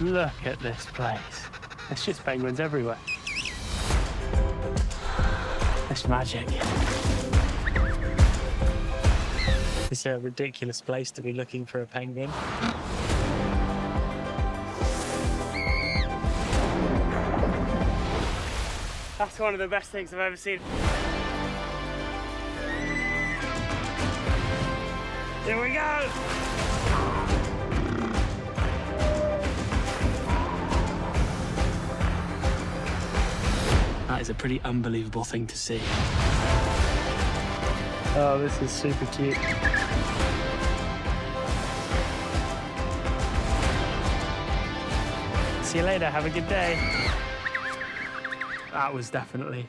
Look at this place. There's just penguins everywhere. It's magic. It's a ridiculous place to be looking for a penguin. That's one of the best things I've ever seen. Here we go! That is a pretty unbelievable thing to see. Oh, this is super cute. See you later, have a good day. That was definitely